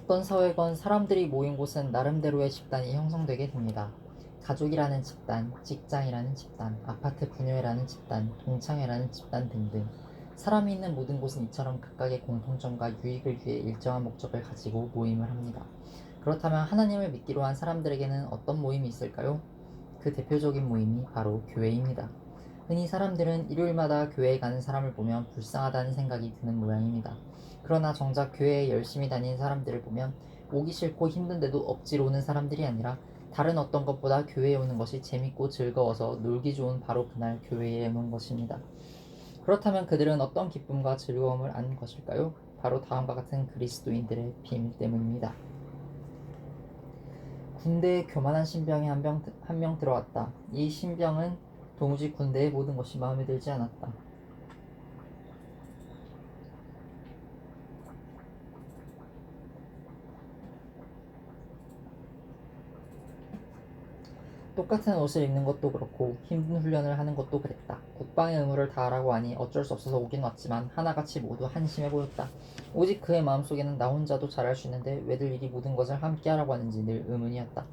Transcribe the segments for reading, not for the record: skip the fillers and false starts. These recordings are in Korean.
어떤 사회건 사람들이 모인 곳은 나름대로의 집단이 형성되게 됩니다. 가족이라는 집단, 직장이라는 집단, 아파트 분녀회라는 집단, 동창회라는 집단 등등. 사람이 있는 모든 곳은 이처럼 각각의 공통점과 유익을 위해 일정한 목적을 가지고 모임을 합니다. 그렇다면 하나님을 믿기로 한 사람들에게는 어떤 모임이 있을까요? 그 대표적인 모임이 바로 교회입니다. 흔히 사람들은 일요일마다 교회에 가는 사람을 보면 불쌍하다는 생각이 드는 모양입니다. 그러나 정작 교회에 열심히 다니는 사람들을 보면 오기 싫고 힘든데도 억지로 오는 사람들이 아니라 다른 어떤 것보다 교회에 오는 것이 재밌고 즐거워서 놀기 좋은 바로 그날 교회에 오는 것입니다. 그렇다면 그들은 어떤 기쁨과 즐거움을 아는 것일까요? 바로 다음과 같은 그리스도인들의 비밀 때문입니다. 군대에 교만한 신병이 한 명 들어왔다. 이 신병은 도무지 군대의 모든 것이 마음에 들지 않았다. 똑같은 옷을 입는 것도 그렇고 힘든 훈련을 하는 것도 그랬다. 국방의 의무를 다하라고 하니 어쩔 수 없어서 오긴 왔지만 하나같이 모두 한심해 보였다. 오직 그의 마음속에는 나 혼자도 잘할 수 있는데 왜들 이리 모든 것을 함께 하라고 하는지 늘 의문이었다.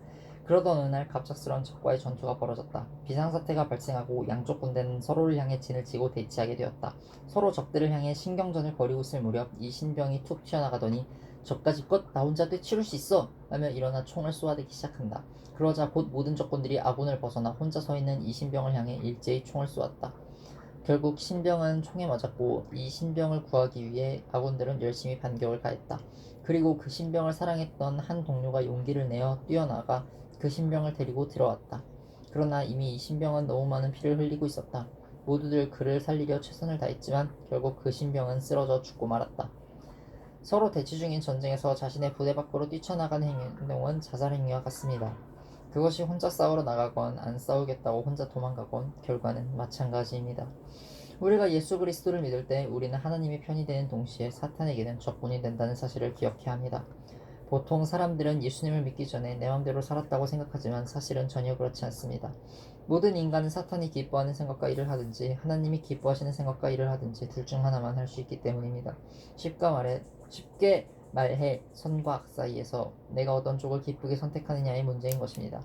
그러던 어느 날 갑작스런 적과의 전투가 벌어졌다. 비상사태가 발생하고 양쪽 군대는 서로를 향해 진을 치고 대치하게 되었다. 서로 적들을 향해 신경전을 벌이고 있을 무렵 이 신병이 툭 튀어나가더니 저까지 것 나 혼자 되치를 수 있어! 라며 일어나 총을 쏘아대기 시작한다. 그러자 곧 모든 적군들이 아군을 벗어나 혼자 서 있는 이 신병을 향해 일제히 총을 쏘았다. 결국 신병은 총에 맞았고 이 신병을 구하기 위해 아군들은 열심히 반격을 가했다. 그리고 그 신병을 사랑했던 한 동료가 용기를 내어 뛰어나가 그 신병을 데리고 들어왔다. 그러나 이미 이 신병은 너무 많은 피를 흘리고 있었다. 모두들 그를 살리려 최선을 다했지만 결국 그 신병은 쓰러져 죽고 말았다. 서로 대치 중인 전쟁에서 자신의 부대 밖으로 뛰쳐나간 행동은 자살 행위와 같습니다. 그것이 혼자 싸우러 나가건 안 싸우겠다고 혼자 도망가건 결과는 마찬가지입니다. 우리가 예수 그리스도를 믿을 때 우리는 하나님의 편이 되는 동시에 사탄에게는 적군이 된다는 사실을 기억해야 합니다. 보통 사람들은 예수님을 믿기 전에 내 맘대로 살았다고 생각하지만 사실은 전혀 그렇지 않습니다. 모든 인간은 사탄이 기뻐하는 생각과 일을 하든지 하나님이 기뻐하시는 생각과 일을 하든지 둘 중 하나만 할 수 있기 때문입니다. 쉽게 말해 선과 악 사이에서 내가 어떤 쪽을 기쁘게 선택하느냐의 문제인 것입니다.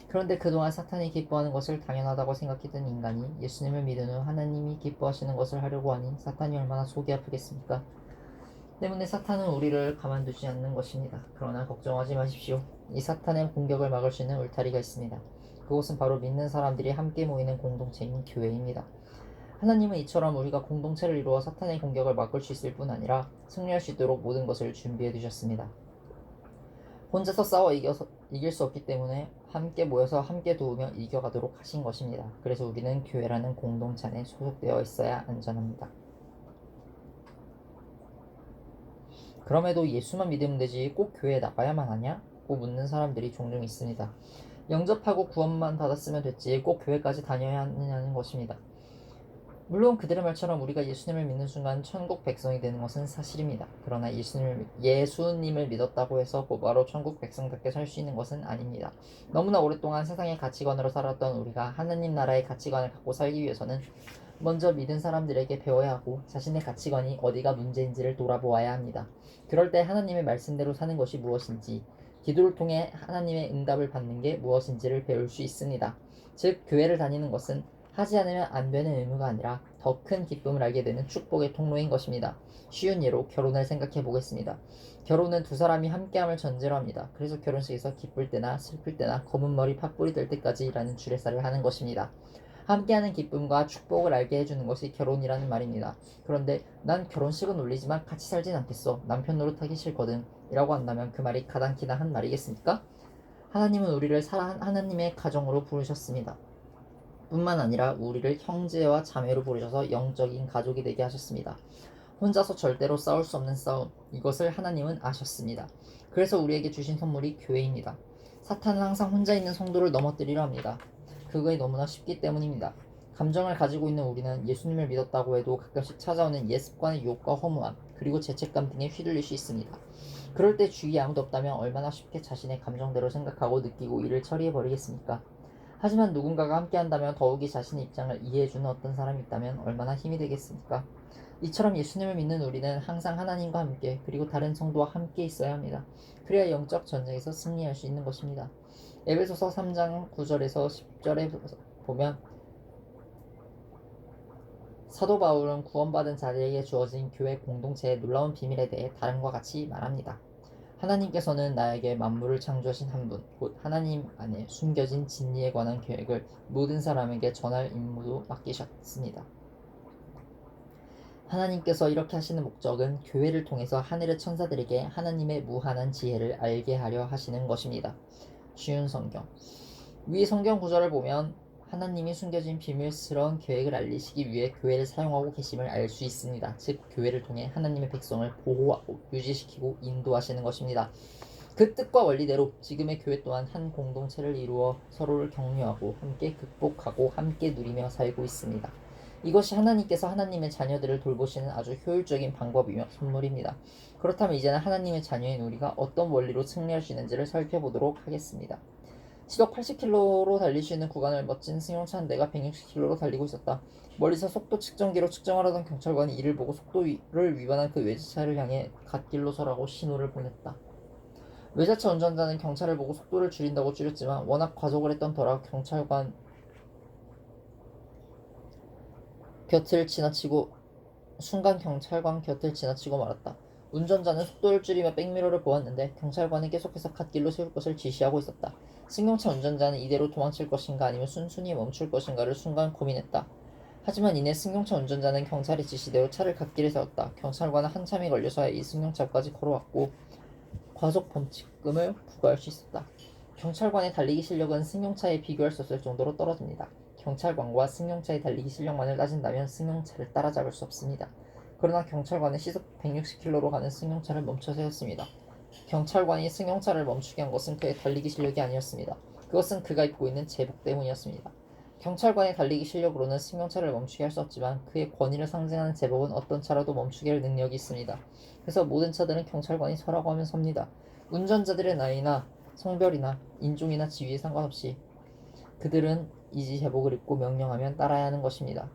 그런데 그동안 사탄이 기뻐하는 것을 당연하다고 생각했던 인간이 예수님을 믿은 후 하나님이 기뻐하시는 것을 하려고 하니 사탄이 얼마나 속이 아프겠습니까? 때문에 사탄은 우리를 가만두지 않는 것입니다. 그러나 걱정하지 마십시오. 이 사탄의 공격을 막을 수 있는 울타리가 있습니다. 그곳은 바로 믿는 사람들이 함께 모이는 공동체인 교회입니다. 하나님은 이처럼 우리가 공동체를 이루어 사탄의 공격을 막을 수 있을 뿐 아니라 승리할 수 있도록 모든 것을 준비해 두셨습니다. 혼자서 싸워 이길 수 없기 때문에 함께 모여서 함께 도우며 이겨가도록 하신 것입니다. 그래서 우리는 교회라는 공동체 안에 소속되어 있어야 안전합니다. 그럼에도 예수만 믿으면 되지 꼭 교회에 나가야만 하냐? 고 묻는 사람들이 종종 있습니다. 영접하고 구원만 받았으면 됐지 꼭 교회까지 다녀야 하느냐는 것입니다. 물론 그들의 말처럼 우리가 예수님을 믿는 순간 천국 백성이 되는 것은 사실입니다. 그러나 예수님을 믿었다고 해서 곧바로 천국 백성답게 살 수 있는 것은 아닙니다. 너무나 오랫동안 세상의 가치관으로 살았던 우리가 하나님 나라의 가치관을 갖고 살기 위해서는 먼저 믿은 사람들에게 배워야 하고 자신의 가치관이 어디가 문제인지를 돌아보아야 합니다. 그럴 때 하나님의 말씀대로 사는 것이 무엇인지, 기도를 통해 하나님의 응답을 받는 게 무엇인지를 배울 수 있습니다. 즉, 교회를 다니는 것은 하지 않으면 안 되는 의무가 아니라 더 큰 기쁨을 알게 되는 축복의 통로인 것입니다. 쉬운 예로 결혼을 생각해 보겠습니다. 결혼은 두 사람이 함께함을 전제로 합니다. 그래서 결혼식에서 기쁠 때나 슬플 때나 검은 머리 팥불이 될 때까지라는 주례사를 하는 것입니다. 함께하는 기쁨과 축복을 알게 해주는 것이 결혼이라는 말입니다. 그런데 난 결혼식은 올리지만 같이 살진 않겠어. 남편 노릇하기 싫거든. 이라고 한다면 그 말이 가당키나 한 말이겠습니까? 하나님은 우리를 하나님의 가정으로 부르셨습니다. 뿐만 아니라 우리를 형제와 자매로 부르셔서 영적인 가족이 되게 하셨습니다. 혼자서 절대로 싸울 수 없는 싸움, 이것을 하나님은 아셨습니다. 그래서 우리에게 주신 선물이 교회입니다. 사탄은 항상 혼자 있는 성도를 넘어뜨리려 합니다. 그게 너무나 쉽기 때문입니다. 감정을 가지고 있는 우리는 예수님을 믿었다고 해도 가끔씩 찾아오는 옛 습관의 유혹과 허무함, 그리고 죄책감 등에 휘둘릴 수 있습니다. 그럴 때 주위에 아무도 없다면 얼마나 쉽게 자신의 감정대로 생각하고 느끼고 일을 처리해버리겠습니까? 하지만 누군가가 함께한다면 더욱이 자신의 입장을 이해해주는 어떤 사람이 있다면 얼마나 힘이 되겠습니까? 이처럼 예수님을 믿는 우리는 항상 하나님과 함께 그리고 다른 성도와 함께 있어야 합니다. 그래야 영적 전쟁에서 승리할 수 있는 것입니다. 에베소서 3장 9절에서 10절에 보면 사도 바울은 구원받은 자들에게 주어진 교회 공동체의 놀라운 비밀에 대해 다음과 같이 말합니다. 하나님께서는 나에게 만물을 창조하신 한 분, 곧 하나님 안에 숨겨진 진리에 관한 계획을 모든 사람에게 전할 임무도 맡기셨습니다. 하나님께서 이렇게 하시는 목적은 교회를 통해서 하늘의 천사들에게 하나님의 무한한 지혜를 알게 하려 하시는 것입니다. 쉬운 성경. 위 성경 구절을 보면 하나님이 숨겨진 비밀스러운 계획을 알리시기 위해 교회를 사용하고 계심을 알 수 있습니다. 즉 교회를 통해 하나님의 백성을 보호하고 유지시키고 인도하시는 것입니다. 그 뜻과 원리대로 지금의 교회 또한 한 공동체를 이루어 서로를 격려하고 함께 극복하고 함께 누리며 살고 있습니다. 이것이 하나님께서 하나님의 자녀들을 돌보시는 아주 효율적인 방법이며 선물입니다. 그렇다면 이제는 하나님의 자녀인 우리가 어떤 원리로 승리할 수 있는지를 살펴보도록 하겠습니다. 시속 80km로 달릴 수 있는 구간을 멋진 승용차 한 대가 160km로 달리고 있었다. 멀리서 속도 측정기로 측정하려던 경찰관이 이를 보고 속도를 위반한 그 외제차를 향해 갓길로 서라고 신호를 보냈다. 외제차 운전자는 경찰을 보고 속도를 줄인다고 줄였지만 워낙 과속을 했던 터라 경찰관 곁을 지나치고 말았다. 운전자는 속도를 줄이며 백미러를 보았는데 경찰관은 계속해서 갓길로 세울 것을 지시하고 있었다. 승용차 운전자는 이대로 도망칠 것인가 아니면 순순히 멈출 것인가를 순간 고민했다. 하지만 이내 승용차 운전자는 경찰의 지시대로 차를 갓길에 세웠다. 경찰관은 한참이 걸려서야 이 승용차까지 걸어왔고 과속 범칙금을 부과할 수 있었다. 경찰관의 달리기 실력은 승용차에 비교할 수 없을 정도로 떨어집니다. 경찰관과 승용차의 달리기 실력만을 따진다면 승용차를 따라잡을 수 없습니다. 그러나 경찰관은 시속 160km로 가는 승용차를 멈춰 세웠습니다. 경찰관이 승용차를 멈추게 한 것은 그의 달리기 실력이 아니었습니다. 그것은 그가 입고 있는 제복 때문이었습니다. 경찰관의 달리기 실력으로는 승용차를 멈추게 할 수 없지만 그의 권위를 상징하는 제복은 어떤 차라도 멈추게 할 능력이 있습니다. 그래서 모든 차들은 경찰관이 서라고 하면 섭니다. 운전자들의 나이나 성별이나 인종이나 지위에 상관없이 그들은 이 제복을 입고 명령하면 따라야 하는 것입니다.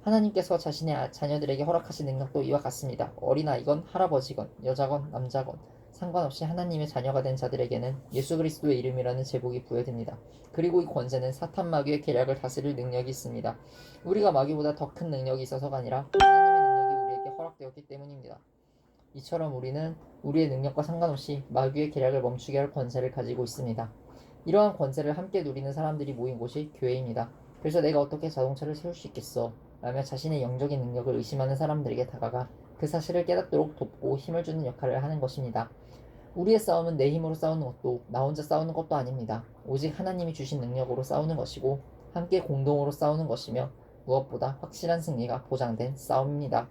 하나님께서 자신의 자녀들에게 허락하신 능력도 이와 같습니다. 어린아이건 할아버지건 여자건 남자건 상관없이 하나님의 자녀가 된 자들에게는 예수 그리스도의 이름이라는 제복이 부여됩니다. 그리고 이 권세는 사탄 마귀의 계략을 다스릴 능력이 있습니다. 우리가 마귀보다 더 큰 능력이 있어서가 아니라 하나님의 능력이 우리에게 허락되었기 때문입니다. 이처럼 우리는 우리의 능력과 상관없이 마귀의 계략을 멈추게 할 권세를 가지고 있습니다. 이러한 권세를 함께 누리는 사람들이 모인 곳이 교회입니다. 그래서 내가 어떻게 자동차를 세울 수 있겠어? 라며 자신의 영적인 능력을 의심하는 사람들에게 다가가 그 사실을 깨닫도록 돕고 힘을 주는 역할을 하는 것입니다. 우리의 싸움은 내 힘으로 싸우는 것도 나 혼자 싸우는 것도 아닙니다. 오직 하나님이 주신 능력으로 싸우는 것이고 함께 공동으로 싸우는 것이며 무엇보다 확실한 승리가 보장된 싸움입니다.